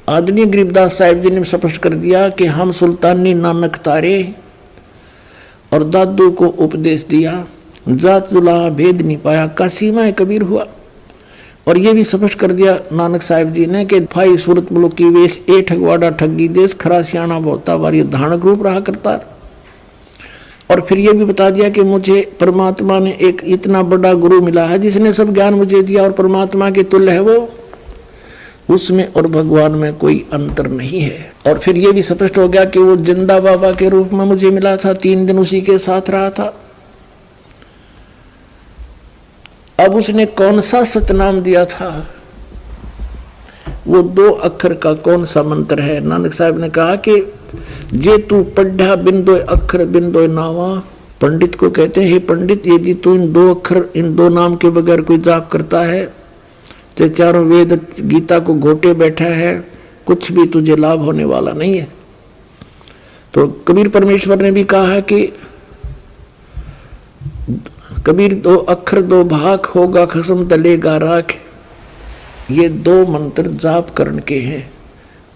आदरणीय गरीबदास साहिब जी ने स्पष्ट कर दिया कि हम सुल्तानी नानक तारे और दादू को उपदेश दिया, जात जुला भेद नहीं पाया, कासीमा है कबीर हुआ। और ये भी स्पष्ट कर दिया नानक साहिब जी ने कि भाई सूरत मुल्क की वेश ए ठगवाड़ा ठगी देश, खरा सियाणा बहुता बारी धानक रूप रहा करता। और फिर ये भी बता दिया कि मुझे परमात्मा ने एक इतना बड़ा गुरु मिला है जिसने सब ज्ञान मुझे दिया और परमात्मा के तुल्य है वो, उसमें और भगवान में कोई अंतर नहीं है। और फिर ये भी स्पष्ट हो गया कि वो जिंदा बाबा के रूप में मुझे मिला था, 3 दिन उसी के साथ रहा था। अब उसने कौन सा सतनाम दिया था, वो 2 अक्षर का कौन सा मंत्र है। नानक साहब ने कहा कि जे तू पढ़ा बिंदो अक्षर बिंदो नावा। पंडित को कहते हैं, हे पंडित, यदि तू इन 2 अक्षर इन 2 नाम के बगैर कोई जाप करता है तो चारों वेद गीता को घोटे बैठा है, कुछ भी तुझे लाभ होने वाला नहीं है। तो कबीर परमेश्वर ने भी कहा है कि कबीर 2 अक्षर 2 भाग होगा खसम तलेगा राख। ये 2 मंत्र जाप करण के हैं।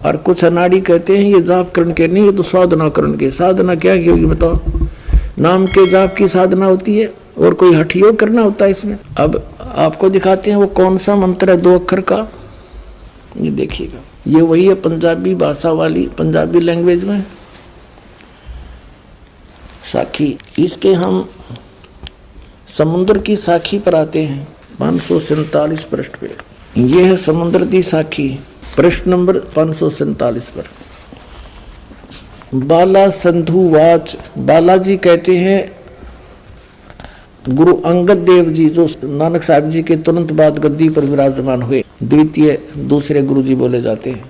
और कुछ अनाड़ी कहते हैं ये जाप करण के नहीं, ये तो साधना करण के। साधना क्या की होगी बताओ? नाम के जाप की साधना होती है और कोई हठ योग करना होता है इसमें। अब आपको दिखाते हैं वो कौन सा मंत्र है 2 अक्षर का, ये देखिएगा। ये वही है पंजाबी भाषा वाली, पंजाबी लैंग्वेज में साखी। इसके हम समुद्र की साखी पर आते हैं 547 पृष्ठ पे। यह है समुद्र की साखी, प्रश्न नंबर 547 पर। बाला संधुवाच, बालाजी कहते हैं गुरु अंगद देव जी, जो नानक साहब जी के तुरंत बाद गद्दी पर विराजमान हुए, दूसरे गुरु जी बोले जाते हैं।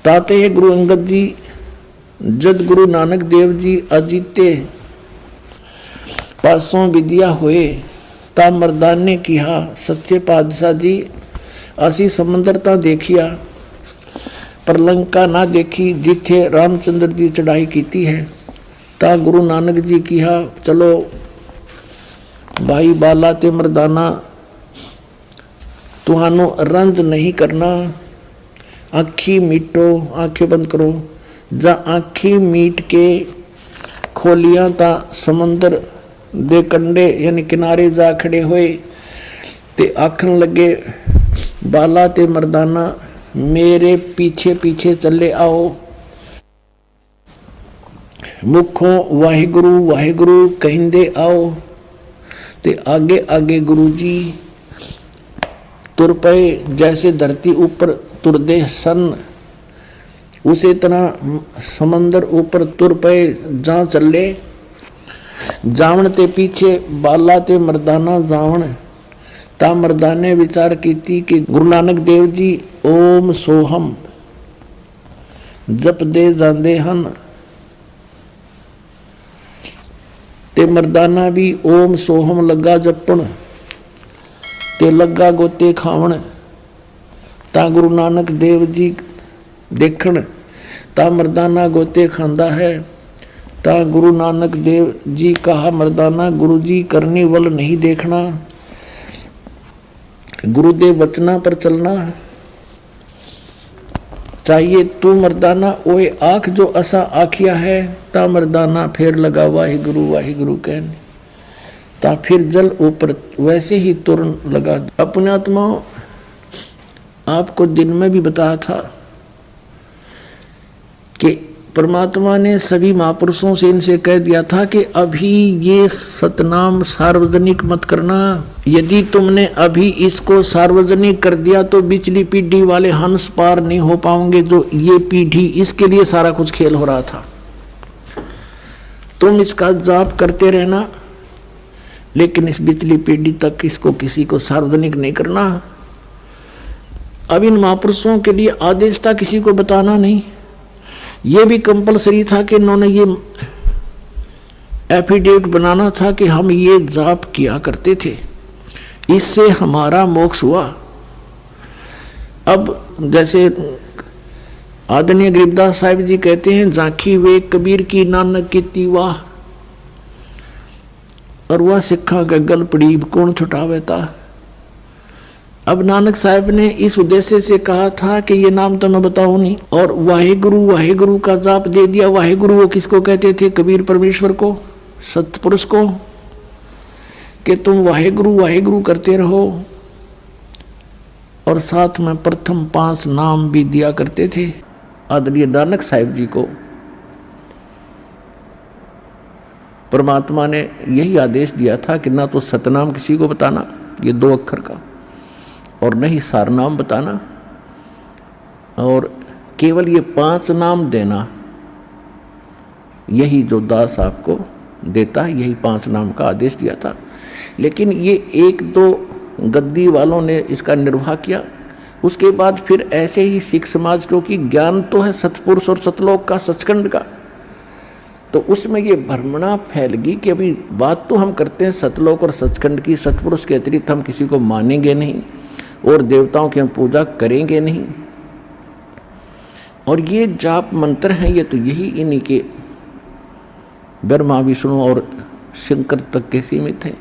ताते हैं गुरु अंगद जी जद गुरु नानक देव जी अजीते पासों विद्या हुए, ता मर्दान ने किहा सच्चे पातशाह जी असी समंदर ता देखिया पर लंका ना देखी, जिथे रामचंद्र जी चढ़ाई कीती है। ता गुरु नानक जी किहा चलो भाई बाला ते मर्दाना, तुहानू रंज नहीं करना, आँखी मीटो, आंखें बंद करो। जा आँखी मीट के खोलियां ता समंदर दे कंडे यानी किनारे जा खड़े हुए ते आखन लगे बाला ते मर्दाना मेरे पीछे पीछे चले आओ। मुखों वाहिगुरु वाहिगुरु कहिंदे आओ। ते आगे आगे गुरु जी तुर पे, जैसे धरती ऊपर तुरदे सन उसे तरह समंदर ऊपर तुर पे जा चले। जावण ते पीछे बाला ते मर्दाना जावण। ता मर्दाने विचार कीती कि गुरु नानक देव जी ओम सोहम जप दे जांदे हन, ते मर्दाना भी ओम सोहम लगा जपण ते लगा गोते खावण। ता गुरु नानक देव जी देखण, ता मर्दाना गोते खांदा है। ता गुरु नानक देव जी कहा मर्दाना गुरु जी करनी वल नहीं देखना, गुरुदेव वचना पर चलना चाहिए। तू मर्दाना ओए आँख जो असा आखिया है। ता मर्दाना फिर लगा वाहिगुरु वाहिगुरु कहने। ता फिर जल ऊपर वैसे ही तुरन लगा। अपने आत्माओं आपको दिन में भी बताया था कि परमात्मा ने सभी महापुरुषों से इनसे कह दिया था कि अभी ये सतनाम सार्वजनिक मत करना। यदि तुमने अभी इसको सार्वजनिक कर दिया तो बिचली पीढ़ी वाले हंस पार नहीं हो पाओगे। जो ये पीढ़ी, इसके लिए सारा कुछ खेल हो रहा था। तुम इसका जाप करते रहना, लेकिन इस बिचली पीढ़ी तक इसको किसी को सार्वजनिक नहीं करना। अब इन महापुरुषों के लिए आदेश था किसी को बताना नहीं। ये भी कंपलसरी था कि इन्होंने ये एफिडेविट बनाना था कि हम ये जाप किया करते थे, इससे हमारा मोक्ष हुआ। अब जैसे आदरणीय गरीबदास साहिब जी कहते हैं, झांकी वे कबीर की नानक की तीवा, और वह सिखा के गल पड़ी कौन छुटावे था। अब नानक साहब ने इस उद्देश्य से कहा था कि ये नाम तो मैं बताऊं नहीं, और वाहेगुरु का जाप दे दिया। वाहेगुरु वो किसको कहते थे? कबीर परमेश्वर को, सतपुरुष को, कि तुम वाहेगुरु करते रहो। और साथ में प्रथम 5 नाम भी दिया करते थे। आदरणीय नानक साहिब जी को परमात्मा ने यही आदेश दिया था कि ना तो सतनाम किसी को बताना, ये 2 अक्षर का, और न ही सारनाम बताना, और केवल ये 5 नाम देना। यही जो दास आपको देता है, यही 5 नाम का आदेश दिया था। लेकिन ये 1-2 गद्दी वालों ने इसका निर्वाह किया। उसके बाद फिर ऐसे ही सिख समाज, क्योंकि ज्ञान तो है सतपुरुष और सतलोक का, सचखंड का, तो उसमें ये भ्रमणा फैल गई कि अभी बात तो हम करते हैं सतलोक और सचखंड की, सतपुरुष के अतिरिक्त हम किसी को मानेंगे नहीं और देवताओं की हम पूजा करेंगे नहीं। और ये जाप मंत्र हैं, ये तो यही इन्हीं के ब्रह्मा विष्णु और शंकर तक के सीमित है।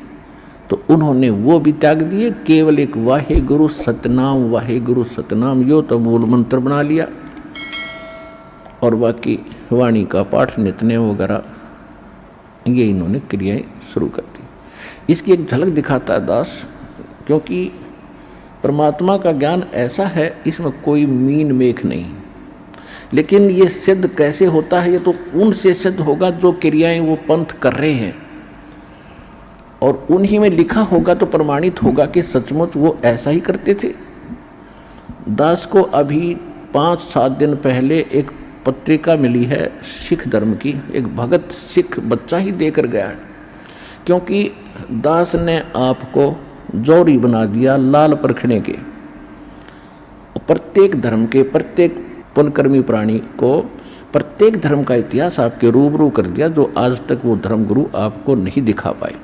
तो उन्होंने वो भी त्याग दिए, केवल एक वाहेगुरु सतनाम यो तो मूल मंत्र बना लिया, और बाकी वाणी का पाठ, नित्यनेम वगैरह ये इन्होंने क्रियाएं शुरू कर दी। इसकी एक झलक दिखाता है दास, क्योंकि परमात्मा का ज्ञान ऐसा है, इसमें कोई मीन मेख नहीं। लेकिन ये सिद्ध कैसे होता है? ये तो उनसे सिद्ध होगा जो क्रियाएं वो पंथ कर रहे हैं, और उन्हीं में लिखा होगा तो प्रमाणित होगा कि सचमुच वो ऐसा ही करते थे। दास को अभी 5-7 दिन पहले एक पत्रिका मिली है सिख धर्म की, एक भगत सिख बच्चा ही देकर गया है, क्योंकि दास ने आपको जौहरी बना दिया लाल परखने के। प्रत्येक धर्म के, प्रत्येक पुण्यकर्मी प्राणी को प्रत्येक धर्म का इतिहास आपके रूबरू कर दिया, जो आज तक वो धर्मगुरु आपको नहीं दिखा पाए।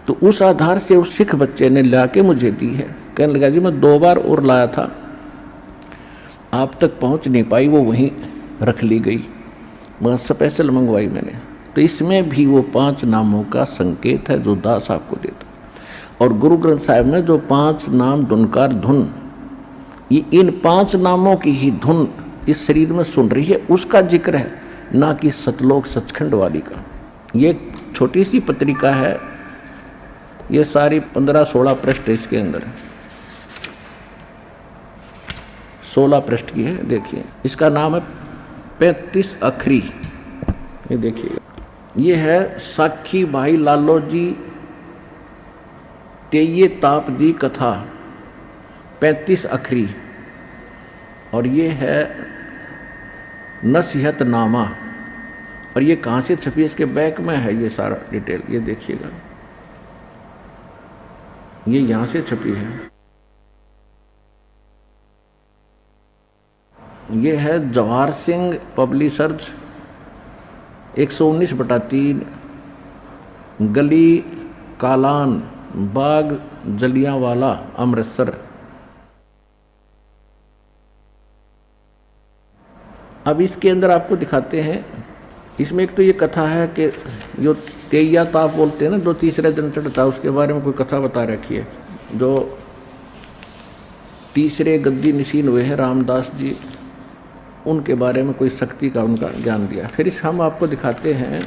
तो उस आधार से उस सिख बच्चे ने ला के मुझे दी है। कहने लगा जी मैं 2 बार और लाया था, आप तक पहुंच नहीं पाई, वो वहीं रख ली गई, मगर स्पेशल मंगवाई मैंने। तो इसमें भी वो 5 नामों का संकेत है जो दास आपको देता। और गुरु ग्रंथ साहिब में जो 5 नाम धुनकार धुन, ये इन 5 नामों की ही धुन इस शरीर में सुन रही है, उसका जिक्र है, ना कि सतलोक सचखंड वाली का। ये छोटी सी पत्रिका है, ये सारी 15-16 पृष्ठ इसके अंदर है, 16 पृष्ठ की है। देखिए इसका नाम है 35 अखरी। ये देखिए, ये है साखी भाई लालो जी तेये ताप दी कथा 35 अखरी, और ये है नसीहत नामा। और ये कहाँ से छपी है? इसके बैक में है ये सारा डिटेल, ये देखिएगा, ये यहाँ से छपी है। ये है जवाहर सिंह पब्लिशर्स 119/3 गली कालान बाग जलियांवाला अमृतसर। अब इसके अंदर आपको दिखाते हैं, इसमें एक तो ये कथा है कि जो तेया ताप बोलते हैं ना, जो 3रे दिन चढ़ता, उसके बारे में कोई कथा बता रखी है। जो 3रे गद्दी निशीन हुए हैं रामदास जी, उनके बारे में कोई शक्ति का उनका ज्ञान दिया। फिर इस हम आपको दिखाते हैं,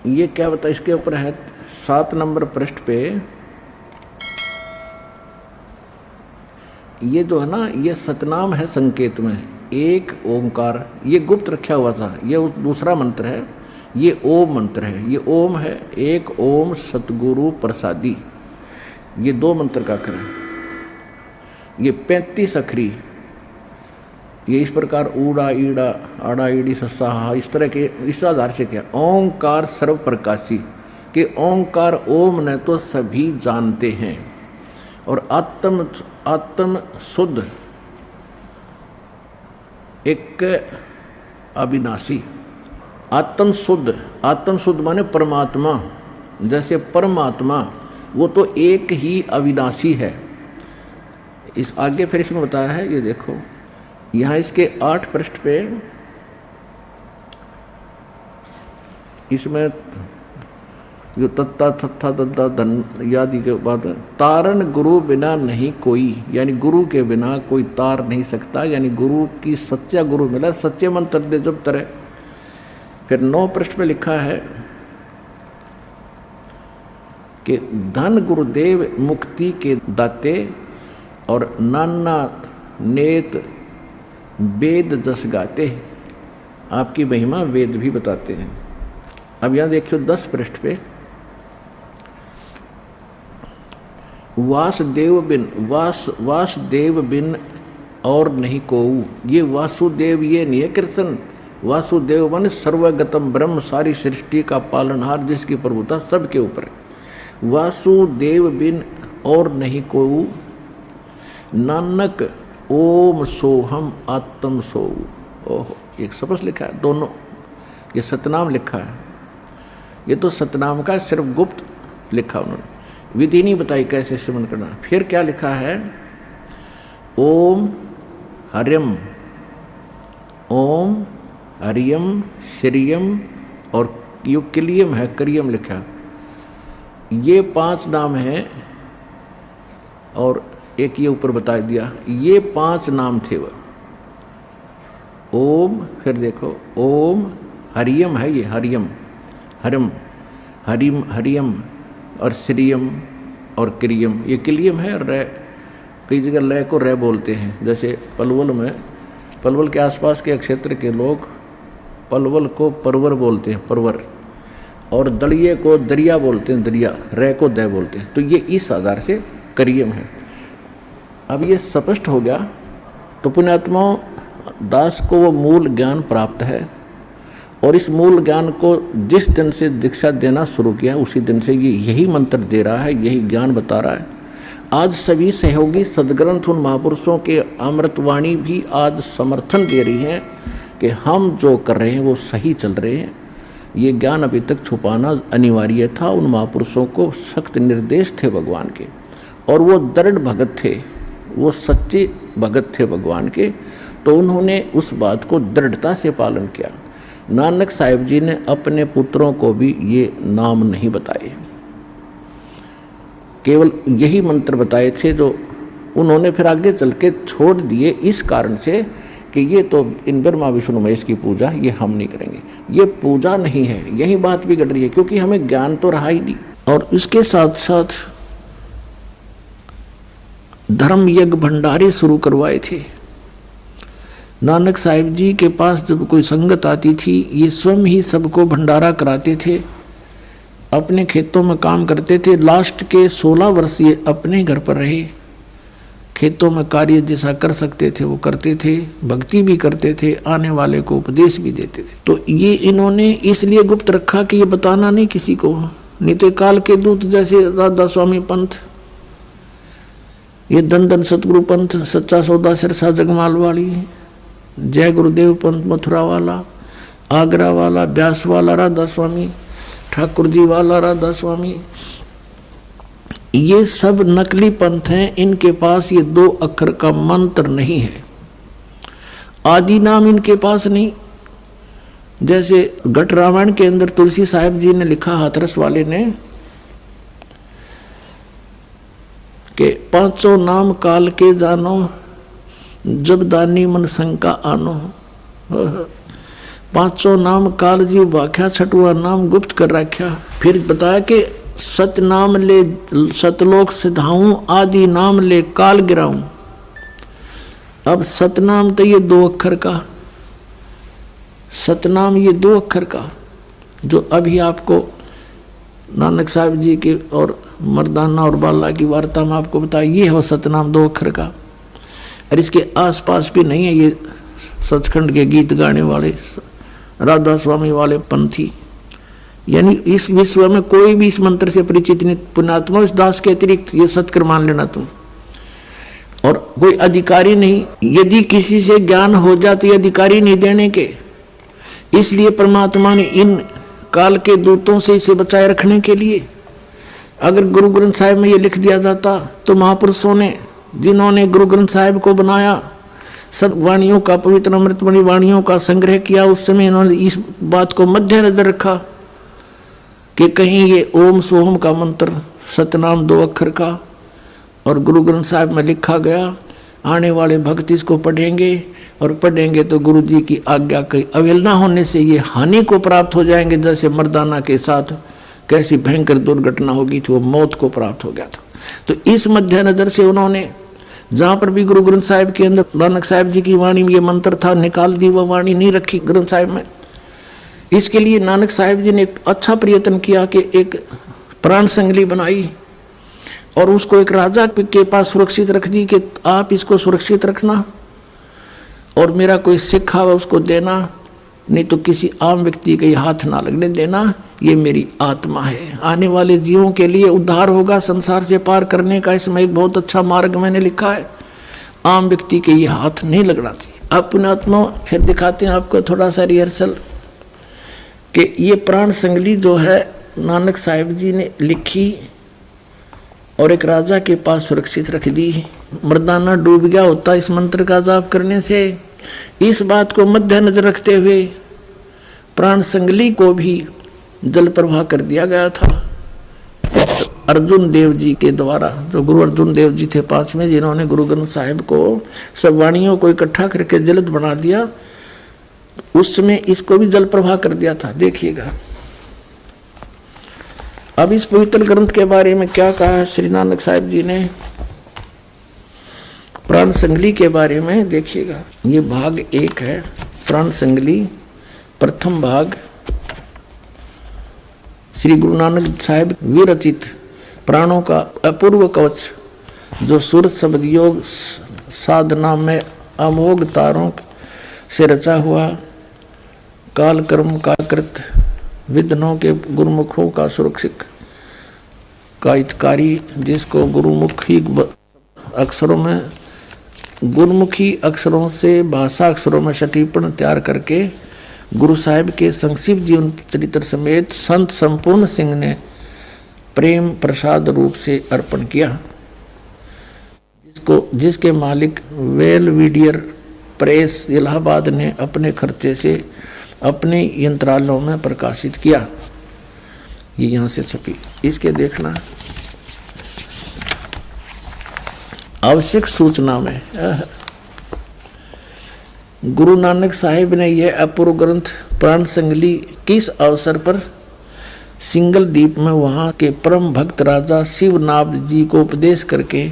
ये क्या बता, इसके ऊपर है 7 नंबर पृष्ठ पे, ये जो है ना, ये सतनाम है संकेत में, 1 ओंकार, ये गुप्त रखा हुआ था, ये दूसरा मंत्र है, ये ओम मंत्र है, ये ओम है, 1 ओम सतगुरु प्रसादी, ये 2 मंत्र का अक्षर है। ये 35 अखरी, ये इस प्रकार ऊड़ा ईड़ा आड़ा ईड़ी सस्सा हा, इस तरह के, इस आधार से क्या, ओंकार सर्व प्रकाशी, कि ओंकार ओम ने तो सभी जानते हैं, और आत्म शुद्ध एक अविनाशी, आत्म शुद्ध माने परमात्मा, जैसे परमात्मा वो तो एक ही अविनाशी है। इस आगे फिर इसमें बताया है, ये देखो यहाँ इसके 8 पृष्ठ पे, इसमें जो तत्ता थत्था दद्दा धन यादि के बाद तारण गुरु बिना नहीं कोई, यानी गुरु के बिना कोई तार नहीं सकता, यानी गुरु की सच्चा गुरु मिला, सच्चे मंत्र दे जब तरह। फिर 9 पृष्ठ पे लिखा है कि धन गुरुदेव मुक्ति के दाते और नाना नेत वेद दस गाते, आपकी महिमा वेद भी बताते हैं। अब यहाँ देखियो 10 पृष्ठ पे वासुदेव बिन और नहीं कोऊ, ये वासुदेव ये नहीं है कृष्ण, वासुदेव मन सर्वगतम ब्रह्म, सारी सृष्टि का पालनहार जिसकी प्रभुता सबके ऊपर है। वासुदेव बिन और नहीं कोऊ, नानक ओम सोहम आत्म सोऊ। ओहो, एक शब्द लिखा है, दोनों ये सतनाम लिखा है। ये तो सतनाम का सिर्फ गुप्त लिखा उन्होंने, विधि नहीं बताई कैसे सिमरन करना। फिर क्या लिखा है, ओम हरियम, ओम हरियम श्रियम और यो किलियम है, करियम लिखा। ये 5 नाम हैं और एक ये ऊपर बता दिया, ये 5 नाम थे वह। ओम, फिर देखो ओम हरियम है, ये हरियम हरिम हरिम हरियम और श्रियम और क्रियम, ये किलियम है। रे कई जगह लय को रे बोलते हैं, जैसे पलवल में, पलवल के आसपास के क्षेत्र के लोग पलवल को परवर बोलते हैं, परवर, और दरिये को दरिया बोलते हैं, दरिया, रे को दय बोलते हैं। तो ये इस आधार से करियम है। अब ये स्पष्ट हो गया। तो पुण्यात्मा दास को वो मूल ज्ञान प्राप्त है, और इस मूल ज्ञान को जिस दिन से दीक्षा देना शुरू किया उसी दिन से ये यही मंत्र दे रहा है, यही ज्ञान बता रहा है। आज सभी सहयोगी सदग्रंथ उन महापुरुषों के अमृतवाणी भी आज समर्थन दे रही हैं कि हम जो कर रहे हैं वो सही चल रहे हैं। ये ज्ञान अभी तक छुपाना अनिवार्य था। उन महापुरुषों को सख्त निर्देश थे भगवान के, और वो दृढ़ भगत थे, वो सच्चे भगत थे भगवान के। तो उन्होंने उस बात को दृढ़ता से पालन किया। नानक साहिब जी ने अपने पुत्रों को भी ये नाम नहीं बताए, केवल यही मंत्र बताए थे जो उन्होंने फिर आगे चल के छोड़ दिए, इस कारण से कि ये तो इन ब्रह्मा विष्णु महेश की पूजा ये हम नहीं करेंगे, ये पूजा नहीं है। यही बात बिगड़ रही है, क्योंकि हमें ज्ञान तो रहा ही नहीं। और इसके साथ साथ धर्म यज्ञ भंडारे शुरू करवाए थे। नानक साहिब जी के पास जब कोई संगत आती थी, ये स्वयं ही सबको भंडारा कराते थे, अपने खेतों में काम करते थे। लास्ट के 16 वर्ष ये अपने घर पर रहे, खेतों में कार्य जैसा कर सकते थे वो करते थे, भक्ति भी करते थे, आने वाले को उपदेश भी देते थे। तो ये इन्होंने इसलिए गुप्त रखा कि ये बताना नहीं किसी को, नहीं तो काल के दूत जैसे राधा स्वामी पंथ, ये धन धन सतगुरु पंथ, सच्चा सौदा सिरसा जगमाल वाली, जय गुरुदेव पंथ मथुरा वाला, आगरा वाला, ब्यास वाला राधा स्वामी, ठाकुर जी वाला राधा स्वामी, ये सब नकली पंथ हैं। इनके पास ये 2 अक्षर का मंत्र नहीं है, आदि नाम इनके पास नहीं। जैसे घट रामायण के अंदर तुलसी साहिब जी ने लिखा, हाथरस वाले ने, कि 500 नाम काल के जानो, जब दानी मन शंका आनो। 500 नाम काल जी व्याख्या, 6वां नाम गुप्त कर रखा। फिर बताया कि सतनाम ले सतलोक सिधाऊं, आदि नाम ले काल गिराऊं। अब सतनाम तो ये 2 अक्षर का, सतनाम ये 2 अक्षर का, जो अभी आपको नानक साहिब जी के और मर्दाना और बाला की वार्ता में आपको बताया, ये है सतनाम 2 अक्षर का। और इसके आसपास भी नहीं है ये सचखंड के गीत गाने वाले राधा स्वामी वाले पंथी। यानी इस विश्व में कोई भी इस मंत्र से परिचित नहीं। पुण्यात्मा इस दास के अतिरिक्त ये सत्कर मान लेना तुम, और कोई अधिकारी नहीं। यदि किसी से ज्ञान हो जाए तो ये अधिकारी नहीं देने के। इसलिए परमात्मा ने इन काल के दूतों से इसे बचाए रखने के लिए, अगर गुरु ग्रंथ साहिब में ये लिख दिया जाता तो महापुरुषों ने, जिन्होंने गुरु ग्रंथ साहिब को बनाया, सब वाणियों का, पवित्र अमृतमणि वाणियों का संग्रह किया, उस समय इन्होंने इस बात को मद्देनजर रखा कि कहीं ये ओम सोहम का मंत्र सतनाम 2 अक्षर का और गुरु ग्रंथ साहिब में लिखा गया, आने वाले भक्त इसको पढ़ेंगे और पढ़ेंगे तो गुरु जी की आज्ञा की अवहेलना होने से ये हानि को प्राप्त हो जाएंगे, जैसे मर्दाना के साथ कैसी भयंकर दुर्घटना होगी थी, वो मौत को प्राप्त हो गया था। तो इस मद्देनजर से उन्होंने जहाँ पर भी गुरु ग्रंथ साहिब के अंदर नानक साहिब जी की वाणी में ये मंत्र था, निकाल दी, वह वाणी नहीं रखी ग्रंथ साहिब में। इसके लिए नानक साहिब जी ने एक अच्छा प्रयत्न किया कि एक प्राण संगली बनाई और उसको एक राजा के पास सुरक्षित रख दी कि आप इसको सुरक्षित रखना और मेरा कोई सिक्खा हुआ उसको देना, नहीं तो किसी आम व्यक्ति के हाथ ना लगने देना, ये मेरी आत्मा है, आने वाले जीवों के लिए उद्धार होगा, संसार से पार करने का इसमें एक बहुत अच्छा मार्ग मैंने लिखा है, आम व्यक्ति के ये हाथ नहीं लगना चाहिए। अब पुण्यात्मा फिर दिखाते हैं आपको थोड़ा सा रिहर्सल कि ये प्राण संगली जो है नानक साहिब जी ने लिखी और एक राजा के पास सुरक्षित रख दी। मर्दाना डूब गया होता इस मंत्र का जाप करने से। इस बात को मद्देनजर रखते हुए प्राण संगली को भी जल प्रवाह कर दिया गया था अर्जुन देव जी के द्वारा, जो गुरु अर्जुन देव जी थे 5वें, जिन्होंने गुरु ग्रंथ साहिब को सब वाणियों को इकट्ठा करके जलद बना दिया, उस समय इसको भी जल प्रवाह कर दिया था। देखिएगा अब इस पवित्र ग्रंथ के बारे में क्या कहा है श्री नानक साहिब जी ने प्राण संगली के बारे में। देखिएगा ये भाग 1 है, प्राण संगली प्रथम भाग, श्री गुरु नानक साहिब विरचित प्राणों का अपूर्व कवच, जो सूरत शब्द योग साधना में अमोघ तारों से रचा हुआ, काल कर्म का कृत विघ्नों के गुरुमुखों का सुरक्षित का हितकारी, जिसको गुरुमुखी अक्षरों से भाषा अक्षरों में सटीपण तैयार करके गुरु साहिब के संक्षिप्त जीवन चरित्र समेत संत संपूर्ण सिंह ने प्रेम प्रसाद रूप से अर्पण किया, जिसके मालिक वेलविडियर प्रेस इलाहाबाद ने अपने खर्चे से अपने यंत्रालयों में प्रकाशित किया। ये यहाँ से छपी, इसके देखना आवश्यक सूचना में गुरु नानक साहिब ने यह अपूर्व ग्रंथ प्राण संगली किस अवसर पर सिंगल द्वीप में वहाँ के परम भक्त राजा शिवनाभ जी को उपदेश करके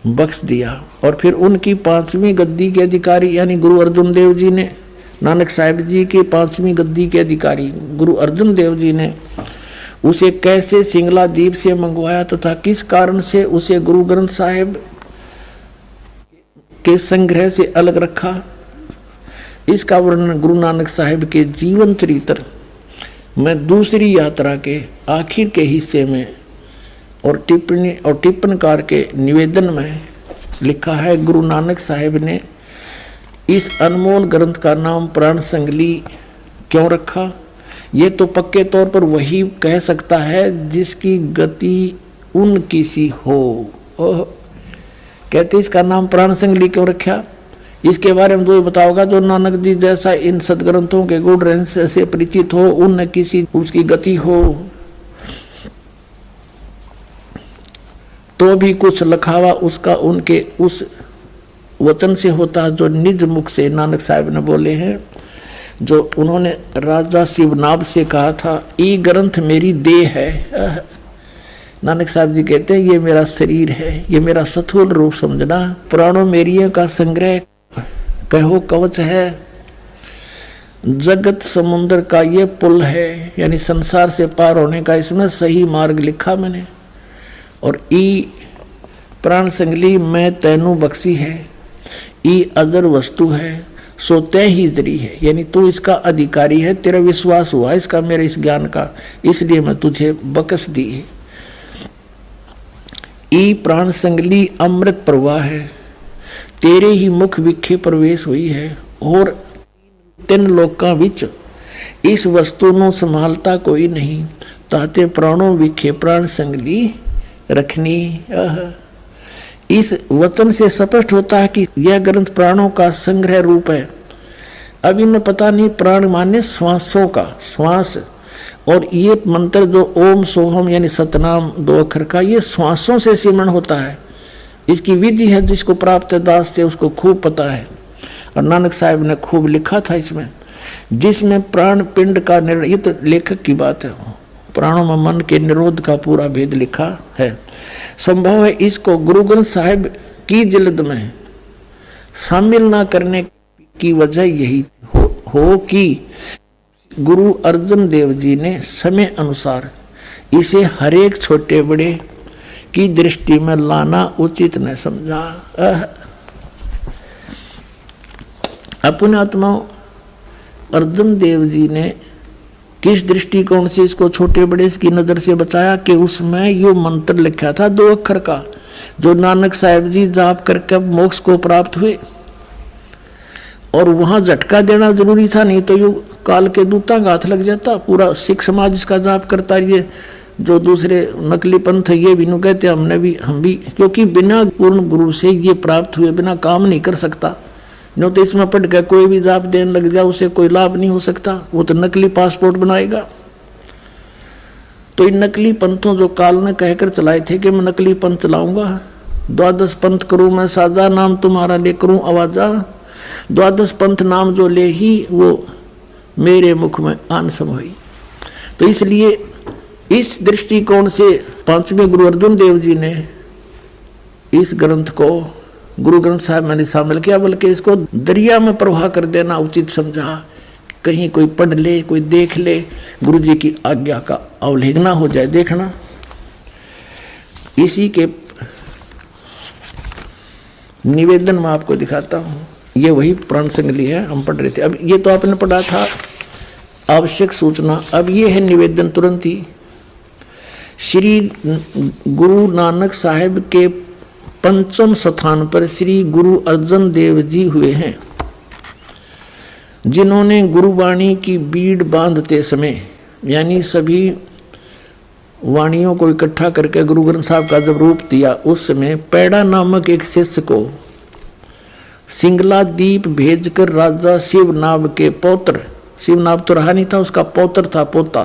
बख्श दिया, और फिर उनकी 5वीं गद्दी के अधिकारी यानी गुरु अर्जुन देव जी ने, नानक साहिब जी के 5वीं गद्दी के अधिकारी गुरु अर्जुन देव जी ने उसे कैसे सिंगला द्वीप से मंगवाया तथा किस कारण से उसे गुरु ग्रंथ साहिब के संग्रह से अलग रखा, इसका वर्णन गुरु नानक साहिब के जीवन चरित्र में दूसरी यात्रा के आखिर के हिस्से में और टिप्पणकार के निवेदन में लिखा है। गुरु नानक साहिब ने इस अनमोल ग्रंथ का नाम प्राण संगली क्यों रखा, ये तो पक्के तौर पर वही कह सकता है जिसकी गति उनकी सी हो। कहते इसका नाम प्राण संगली क्यों रखा, इसके बारे में तो बताओगा जो नानक जी जैसा इन सदग्रंथों के गुण रहस्य से परिचित हो, उन किसी उसकी गति हो तो भी कुछ लखावा उसका उनके उस वचन से होता जो निज मुख से नानक साहिब ने बोले हैं, जो उन्होंने राजा शिवनाभ से कहा था, ये ग्रंथ मेरी देह है। नानक साहब जी कहते हैं ये मेरा शरीर है, ये मेरा सथूल रूप समझना, पुराणों मेरियों का संग्रह कहो कवच है, जगत समुद्र का ये पुल है, यानी संसार से पार होने का इसमें सही मार्ग लिखा मैंने। और ई प्राण संगली मैं तैनू बख्शी है, ई अजर वस्तु है, सो तय ही जरी है, यानी तू इसका अधिकारी है, तेरा विश्वास हुआ इसका मेरे इस ज्ञान का, इसलिए मैं तुझे बख्श दी है। ई प्राण संगली अमृत प्रवाह है, तेरे ही मुख विखे प्रवेश हुई है, और 3 लोकां विच इस वस्तु ਨੂੰ संभालता कोई नहीं, ताते प्राणों विखे प्राण संगली रखनी। इस वचन से स्पष्ट होता है कि यह ग्रंथ प्राणों का संग्रह रूप है। अब इन्हें पता नहीं प्राण माने श्वासों का, श्वास और ये मंत्र जो ओम सोहम यानी सतनाम 2 अक्षर का, ये श्वासों से सिमरण होता है। इसकी विधि है, जिसको प्राप्त है दास से उसको खूब पता है। और नानक साहब ने खूब लिखा था इसमें, जिसमें प्राण पिंड का निर्णय, ये तो लेखक की बात है, प्राणों में मन के निरोध का पूरा भेद लिखा है। संभव है इसको गुरु ग्रंथ साहिब की जिल्द में शामिल ना करने की वजह यही हो कि गुरु अर्जन देव जी ने समय अनुसार इसे हरेक छोटे बड़े की दृष्टि में लाना उचित न समझा। अपने आत्मा अर्जन देव जी ने किस दृष्टिकोण से इसको छोटे बड़े की नजर से बचाया कि उसमें यो मंत्र लिखा था 2 अक्षर का, जो नानक साहब जी जाप करके मोक्ष को प्राप्त हुए। और वहां झटका देना जरूरी था, नहीं तो यो काल के दूता का हाथ लग जाता। पूरा सिख समाज इसका जाप करता। ये जो दूसरे नकली पंथ है ये भी नु कहते हम भी, क्योंकि बिना पूर्ण गुरु से ये प्राप्त हुए बिना काम नहीं कर सकता। नो तो इसमें पढ़ के कोई भी जाप देने लग जाए उसे कोई लाभ नहीं हो सकता, वो तो नकली पासपोर्ट बनाएगा। तो इन नकली पंथों जो काल ने कहकर चलाए थे कि मैं नकली पंथ चलाऊंगा, 12 पंथ करूं मैं साजा, नाम तुम्हारा ले करूं आवाजा, 12 पंथ नाम जो ले ही वो मेरे मुख में आन समाई। तो इसलिए इस दृष्टिकोण से 5वें गुरु अर्जुन देव जी ने इस ग्रंथ को गुरु ग्रंथ साहब मैंने शामिल किया, बल्कि इसको दरिया में प्रवाह कर देना उचित समझा। कहीं कोई पढ़ ले, कोई देख ले, गुरु जी की आज्ञा का अवहेलना हो जाए। देखना इसी के निवेदन में आपको दिखाता हूँ। ये वही प्राण संगली है, हम पढ़ रहे थे। अब ये तो आपने पढ़ा था आवश्यक सूचना, अब ये है निवेदन तुरंत ही। श्री गुरु नानक साहिब के 5वें स्थान पर श्री गुरु अर्जन देव जी हुए हैं, जिन्होंने गुरुवाणी की बीड़ बांधते समय, यानी सभी वाणियों को इकट्ठा करके गुरु ग्रंथ साहब का जब रूप दिया, उस समय पैड़ा नामक एक शिष्य को सिंगला दीप भेजकर राजा शिवनाभ के पौत्र, शिवनाभ तो रहा नहीं था, उसका पौत्र था, पोता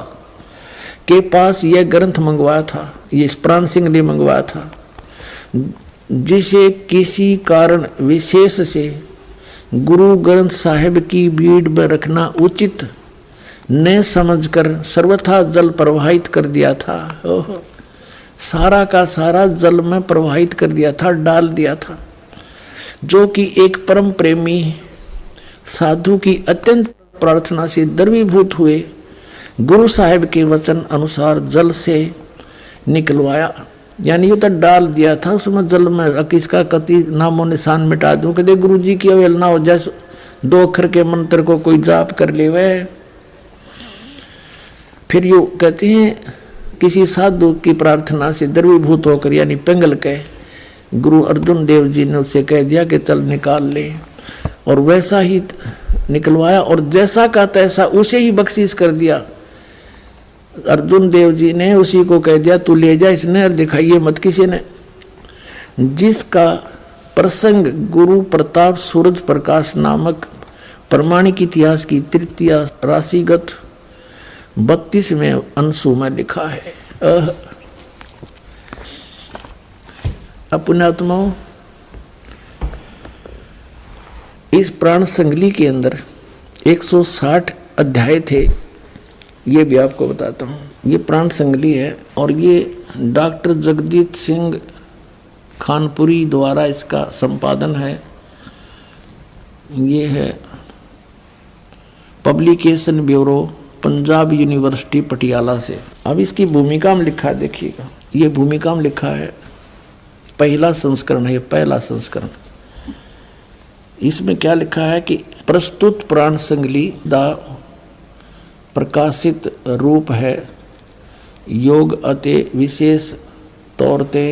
के पास यह ग्रंथ मंगवाया था, ये प्राण सिंह ने मंगवाया था, जिसे किसी कारण विशेष से गुरु ग्रंथ साहिब की भीड़ में रखना उचित न समझकर सर्वथा जल प्रवाहित कर दिया था। ओहो, सारा का सारा जल में प्रवाहित कर दिया था, डाल दिया था। जो कि एक परम प्रेमी साधु की अत्यंत प्रार्थना से द्रवीभूत हुए गुरु साहिब के वचन अनुसार जल से निकलवाया, यानी ये तो डाल दिया था उसमें जल में, किसका कति नामो निशान मिटा दूं, कहते गुरु जी की अवहेलना हो जाए, 2 अक्षर के मंत्र को कोई जाप कर ले वह। फिर यूँ कहते हैं किसी साधु की प्रार्थना से द्रवीभूत होकर, यानी पिंगल के गुरु अर्जुन देव जी ने उससे कह दिया कि चल निकाल ले, और वैसा ही निकलवाया और जैसा का तैसा उसे ही बख्शीश कर दिया। अर्जुन देव जी ने उसी को कह दिया तू ले जा, इसने दिखाइए मत किसी ने। जिसका प्रसंग गुरु प्रताप सूरज प्रकाश नामक प्रमाणिक इतिहास की 3 राशिगत 32वें अंशु में लिखा है। अपने आत्माओं, इस प्राण संगली के अंदर 160 अध्याय थे, ये भी आपको बताता हूँ। ये प्राण संगली है और ये डॉक्टर जगजीत सिंह खानपुरी द्वारा इसका संपादन है। ये है publication bureau, Punjab university Patiala से। अब इसकी भूमिका में लिखा है, देखिएगा, ये भूमिका में लिखा है, पहला संस्करण है, पहला संस्करण। इसमें क्या लिखा है कि प्रस्तुत प्राण संगली दा प्रकाशित रूप है योग अते विशेष तौर ते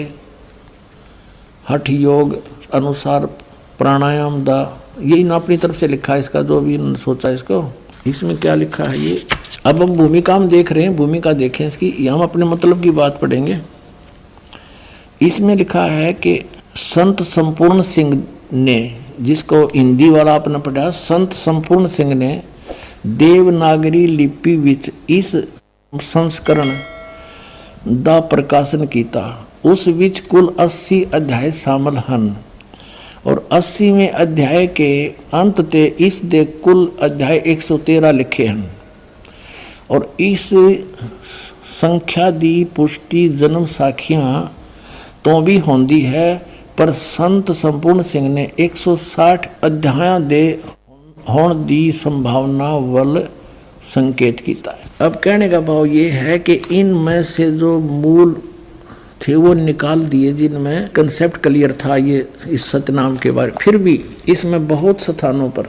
हठ योग अनुसार प्राणायाम दा, यही ना अपनी तरफ से लिखा है इसका, जो भी सोचा इसको। इसमें क्या लिखा है ये, अब हम भूमिका में देख रहे हैं, भूमिका देखें इसकी, हम अपने मतलब की बात पढ़ेंगे। इसमें लिखा है कि संत संपूर्ण सिंह ने, जिसको हिंदी वाला आपने पढ़ा, संत संपूर्ण सिंह ने देवनागरी लिपि विच इस संस्करण ਦਾ ਪ੍ਰਕਾਸ਼ਨ ਕੀਤਾ। उस बीच कुल 80 अध्याय शामिल ਹਨ और 80वें अध्याय के अंत ते इस दे कुल अध्याय 113 लिखे हैं और इस संख्या दी पुष्टि जन्म साखियां तो भी होंदी है, पर संत संपूर्ण सिंह ने 160 अध्यायों दे होने दी संभावना वल संकेत किया है। अब कहने का भाव ये है कि इनमें से जो मूल थे वो निकाल दिए, जिनमें कंसेप्ट क्लियर था ये इस सतनाम के बारे में। फिर भी इसमें बहुत स्थानों पर,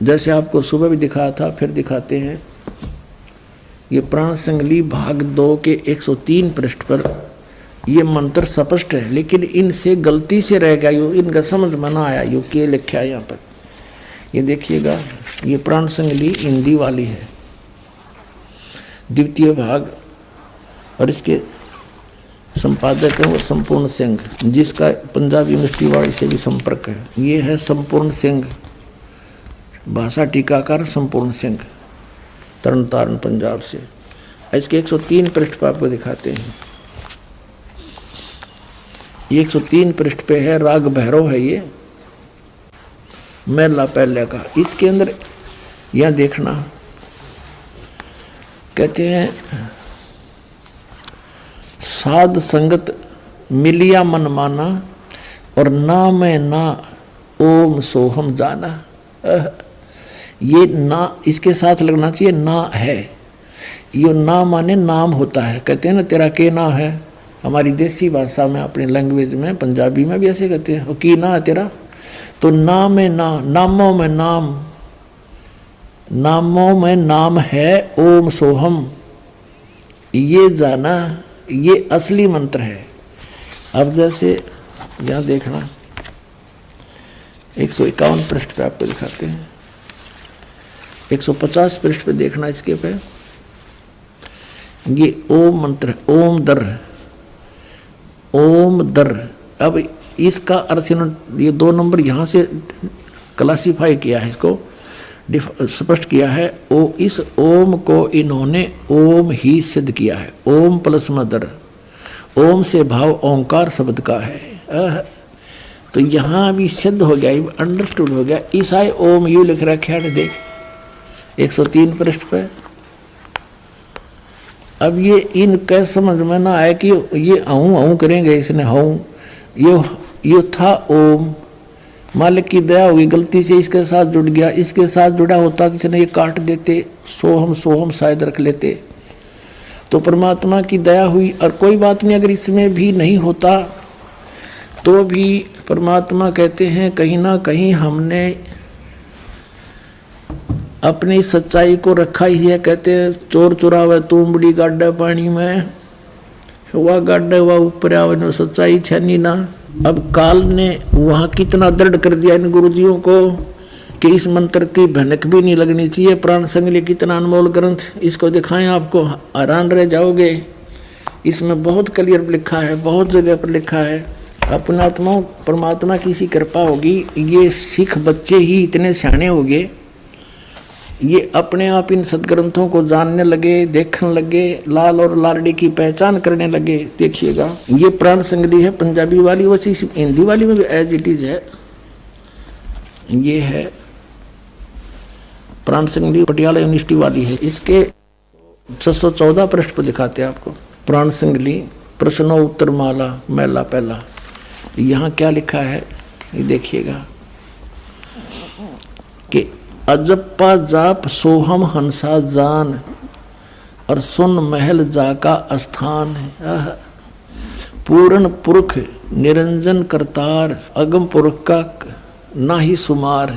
जैसे आपको सुबह भी दिखाया था, फिर दिखाते हैं, ये प्राण संगली भाग 2 के 103 पृष्ठ पर ये मंत्र स्पष्ट है, लेकिन इनसे गलती से रह गया, इनका समझ में ना आया, यो के लिखा है यहाँ पर। ये देखिएगा, ये प्राण संगली हिंदी वाली है, द्वितीय भाग, और इसके संपादक है वो संपूर्ण सिंह, जिसका पंजाब यूनिवर्सिटी वाले से भी संपर्क है। ये है संपूर्ण सिंह, भाषा टीकाकार संपूर्ण सिंह, तरन तारण पंजाब से। इसके 103 पृष्ठ पर आपको दिखाते हैं। ये 103 पृष्ठ पे है, राग भैरव है ये, मेला पहले का। इसके अंदर यह देखना, कहते हैं साध संगत मिलिया मन माना और ना मैं ना ओम सोहम जाना। ये ना इसके साथ लगना चाहिए, ना है, ये ना माने नाम होता है। कहते हैं ना तेरा के ना है, हमारी देसी भाषा में, अपनी लैंग्वेज में, पंजाबी में भी ऐसे कहते हैं, की ना है तेरा। तो नाम में ना, नामों में नाम, नामों में नाम है ओम सोहम, ये जाना, ये असली मंत्र है। अब जैसे यहाँ देखना 151 पृष्ठ पे आपको दिखाते हैं, 150 पृष्ठ पे देखना, इसके पे ये ओम मंत्र, ओम दर, ओम दर। अब इसका अर्थ इन्होंने ये 2 नंबर यहाँ से क्लासीफाई किया है, इसको स्पष्ट किया है। इस ओम को इन्होंने ओम ही सिद्ध किया है, ओम प्लस मदर, ओम से भाव ओंकार शब्द का है। तो यहाँ भी सिद्ध हो गया, अंडरस्टूड हो गया। ईसाई ओम यू लिख रखा है, देख 103 पृष्ठ पे। अब ये इनका समझ में ना आया कि ये अहूँ करेंगे, इसने हूँ, ये था ओम, मालिक की दया हुई, गलती से इसके साथ जुड़ गया, इसके साथ जुड़ा होता तो इसने ये काट देते, सोहम शायद रख लेते। तो परमात्मा की दया हुई, और कोई बात नहीं, अगर इसमें भी नहीं होता तो भी परमात्मा कहते हैं कहीं ना कहीं हमने अपनी सच्चाई को रखा ही है। कहते हैं चोर चुरावे तुमड़ी गाड्डा पानी में, वह गाड्डा वह ऊपर आवे, सच्चाई छनी ना। अब काल ने वहाँ कितना दृढ़ कर दिया इन गुरुजियों को कि इस मंत्र की भनक भी नहीं लगनी चाहिए। प्राण संगली कितना अनमोल ग्रंथ, इसको दिखाएं, आपको हैरान रह जाओगे। इसमें बहुत क्लियर लिखा है, बहुत जगह पर लिखा है। अपनात्मा परमात्मा की सी कृपा होगी, ये सिख बच्चे ही इतने सियाने हो गए, ये अपने आप इन सदग्रंथों को जानने लगे, देखने लगे, लाल और लालड़ी की पहचान करने लगे। देखिएगा ये प्राण संगली है पंजाबी वाली, वैसी हिंदी वाली में भी एज इट इज है। ये है प्राण संगली पटियाला यूनिवर्सिटी वाली है। इसके 614 पृष्ठ पर दिखाते हैं आपको प्राण संगली प्रश्नोत्तर माला मेला पहला। यहाँ क्या लिखा है ये देखिएगा कि अजप्पा जाप सोहम हंसा जान और सुन महल जाका स्थान है। पूर्ण पुरुष निरंजन करतार, अगम पुरुष का ना ही सुमार।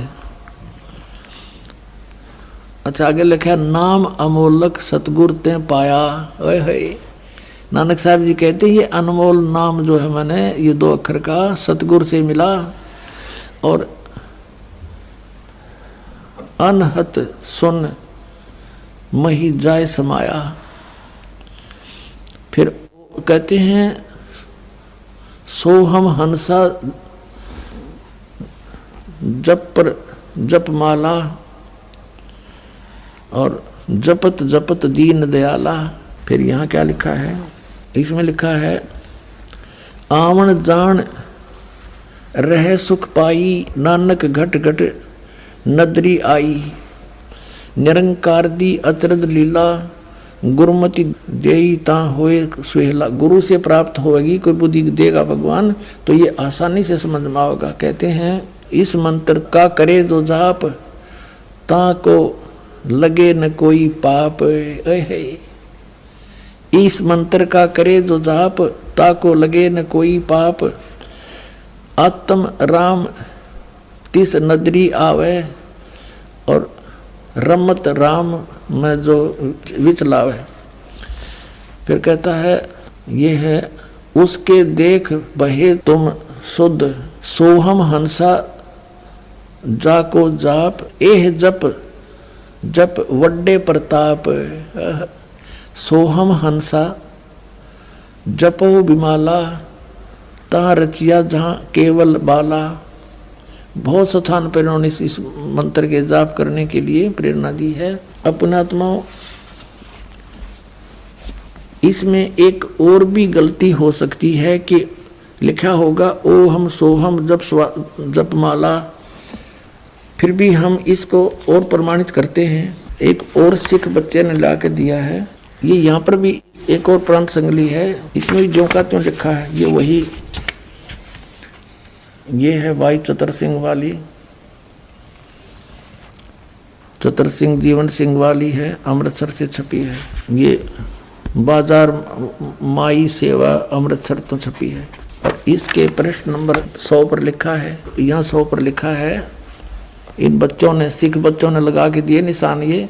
अच्छा आगे लिखा नाम अमोलक सतगुर ते पाया। ओए नानक साहब जी कहते ये अनमोल नाम जो है मैंने ये 2 अक्षर का सतगुर से मिला और अनहत सुन मही जाय समाया। फिर कहते हैं सोहम हंसा जप माला और जपत जपत दीन दयाला। फिर यहाँ क्या लिखा है, इसमें लिखा है आवन जान रह सुख पाई, नानक घट घट नदरी आई। निरंकार दी अचरज लीला, गुरुमति देई ता होए सुहेला। गुरु से प्राप्त होगी, कोई बुद्धि देगा भगवान तो ये आसानी से समझ में आएगा। कहते हैं इस मंत्र का करे जो जाप, ता को लगे न कोई पाप। इस मंत्र का करे जो जाप, ता को लगे न कोई पाप। आत्म राम तिस नदरी आवे, और रमत राम में जो विचलावे। फिर कहता है ये है उसके देख बहे तुम शुद्ध, सोहम हंसा जाको जाप। एह जप जप वड्डे प्रताप। सोहम हंसा जपो बिमाला, ता रचिया जहाँ केवल बाला। बहुत स्थान पर इन्होंने इस मंत्र के जाप करने के लिए प्रेरणा दी है। अपनात्माओं, इसमें एक और भी गलती हो सकती है कि लिखा होगा ओहम सोहम जप माला, फिर भी हम इसको और प्रमाणित करते हैं। एक और सिख बच्चे ने ला के दिया है, ये यहाँ पर भी एक और प्रांत संगली है, इसमें भी जो का त्यों लिखा है ये वही। ये है भाई चतर सिंह वाली, चतर सिंह जीवन सिंह वाली है, अमृतसर से छपी है। ये बाजार माई सेवा अमृतसर तो छपी है। और इसके प्रश्न नंबर 100 पर लिखा है, यहाँ 100 पर लिखा है, इन बच्चों ने सिख बच्चों ने लगा के दिए निशान, ये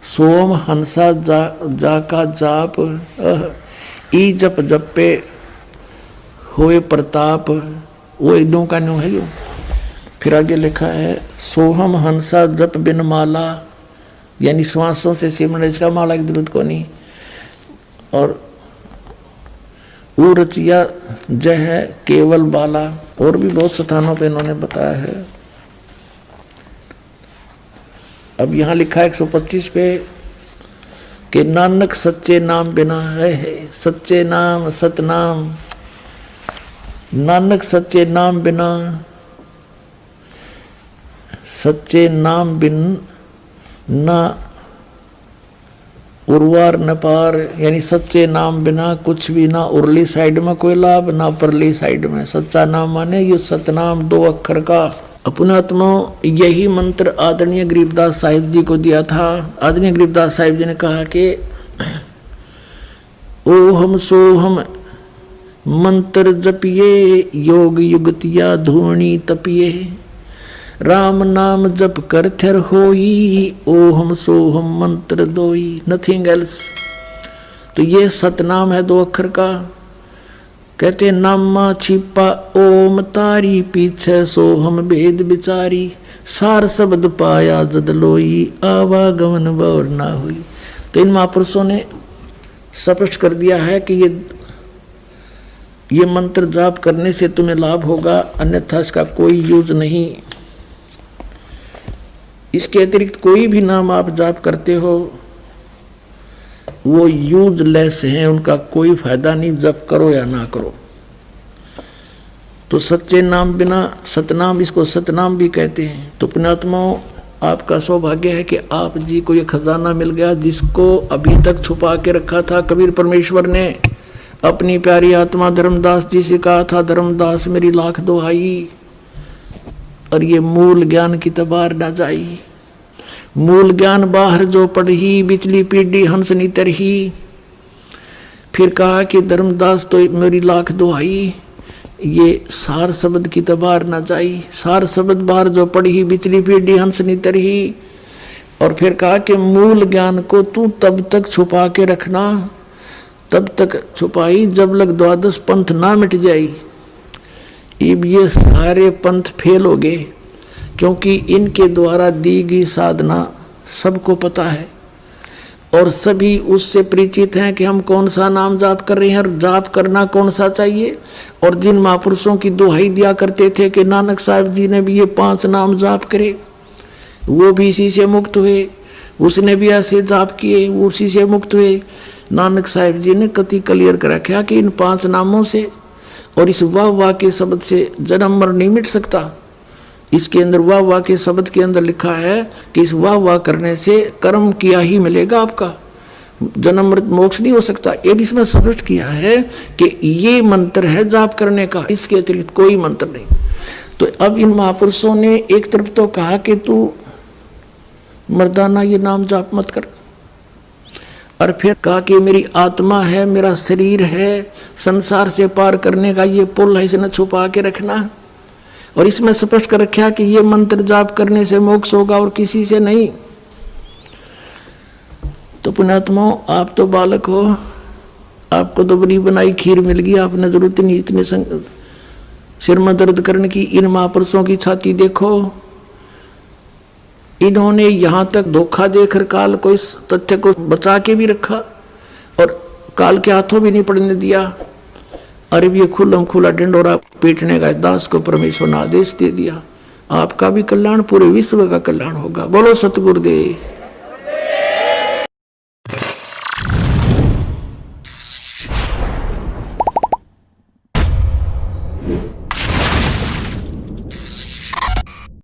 सोम हंसा जा का जाप, ई जप जपे होए प्रताप। वो इदों का न्यू है जो। फिर आगे लिखा है सोहम हंसा जप बिन माला, यानी श्वासों से सिमरन, इसका माला की जरूरत को नहीं। और रचिया जय है केवल बाला। और भी बहुत स्थानों पे इन्होंने बताया है। अब यहाँ लिखा है 125 पे कि नानक सच्चे नाम बिना है, सच्चे नाम सतनाम। नानक सच्चे नाम बिना, सच्चे नाम बिन ना उर्वार न पार, यानी सच्चे नाम बिना कुछ भी ना उरली साइड में कोई लाभ ना परली साइड में। सच्चा नाम माने ये सतनाम 2 अक्षर का। अपनात्मा यही मंत्र आदरणीय गरीबदास साहिब जी को दिया था। आदरणीय गरीबदास साहिब जी ने कहा कि ओहम सोहम मंत्र जपिए, योग युगतिया धूणी तपिए। राम नाम जप कर थिर होई, ओहम सोहम मंत्र दोई, नथिंग एल्स। तो ये सतनाम है 2 अक्षर का। कहते नामा छिपा ओम तारी, पीछे सोहम भेद बिचारी। सार शब्द पाया जद लोई, आवागमन बौर ना हुई। तो इन महापुरुषों ने स्पष्ट कर दिया है कि ये मंत्र जाप करने से तुम्हें लाभ होगा, अन्यथा इसका कोई यूज नहीं। इसके अतिरिक्त कोई भी नाम आप जाप करते हो वो यूजलेस है, उनका कोई फायदा नहीं, जप करो या ना करो। तो सच्चे नाम बिना सतनाम, इसको सतनाम भी कहते हैं। तो पुण्यात्माओं, आपका सौभाग्य है कि आप जी को ये खजाना मिल गया जिसको अभी तक छुपा के रखा था। कबीर परमेश्वर ने अपनी प्यारी आत्मा धर्मदास जी से कहा था, धर्मदास मेरी लाख दुहाई, और ये मूल ज्ञान की तबार ना जाई। मूल ज्ञान बाहर जो पढ़ी, बिचली पीढ़ी हंस नीतर ही। फिर कहा कि धर्मदास तो मेरी लाख दुहाई, ये सार शब्द की तबार ना जाई। सार शब्द बाहर जो पढ़ी, बिचली पीढ़ी हंस नीतर ही। और फिर कहा कि मूल ज्ञान को तू तब तक छुपा के रखना, तब तक छुपाई जब लग 12 पंथ ना मिट जाई। अब ये सारे पंथ फेल हो गए, क्योंकि इनके द्वारा दी गई साधना सबको पता है और सभी उससे परिचित हैं कि हम कौन सा नाम जाप कर रहे हैं और जाप करना कौन सा चाहिए। और जिन महापुरुषों की दुहाई दिया करते थे कि नानक साहब जी ने भी ये 5 नाम जाप करे, वो भी इसी से मुक्त हुए। उसने भी ऐसे जाप किए, उसी से मुक्त हुए। नानक साहिब जी ने कति क्लियर कर रखा कि इन 5 नामों से और इस वाह वाह के शब्द से जन्म मरण नहीं मिट सकता। इसके अंदर वाह वाह के शब्द के अंदर लिखा है कि इस वाह वाह करने से कर्म किया ही मिलेगा, आपका जन्म मृत मोक्ष नहीं हो सकता। ये भी इसमें स्पष्ट किया है कि ये मंत्र है जाप करने का, इसके अतिरिक्त कोई मंत्र नहीं। तो अब इन महापुरुषों ने एक तरफ तो कहा कि तू मर्दाना ये नाम जाप मत कर, और फिर कहा कि मेरी आत्मा है, मेरा शरीर है, संसार से पार करने का ये पुल है, इसे न छुपा के रखना। और इसमें स्पष्ट कर रखा कि ये मंत्र जाप करने से मोक्ष होगा और किसी से नहीं। तो पुण्यात्माओं, आप तो बालक हो, आपको तो बड़ी बनाई खीर मिल गई, आपने जरूरत नहीं इतने सिर में दर्द करने की। इन महापुरुषों की छाती देखो, इन्होंने यहाँ तक धोखा देकर काल को इस तथ्य को बचा के भी रखा और काल के हाथों भी नहीं पड़ने दिया। अरे ये खुल्लम खुला ढिंडोरा पीटने का दास को परमेश्वर ने आदेश दे दिया। आपका भी कल्याण, पूरे विश्व का कल्याण होगा। बोलो सतगुरुदेव।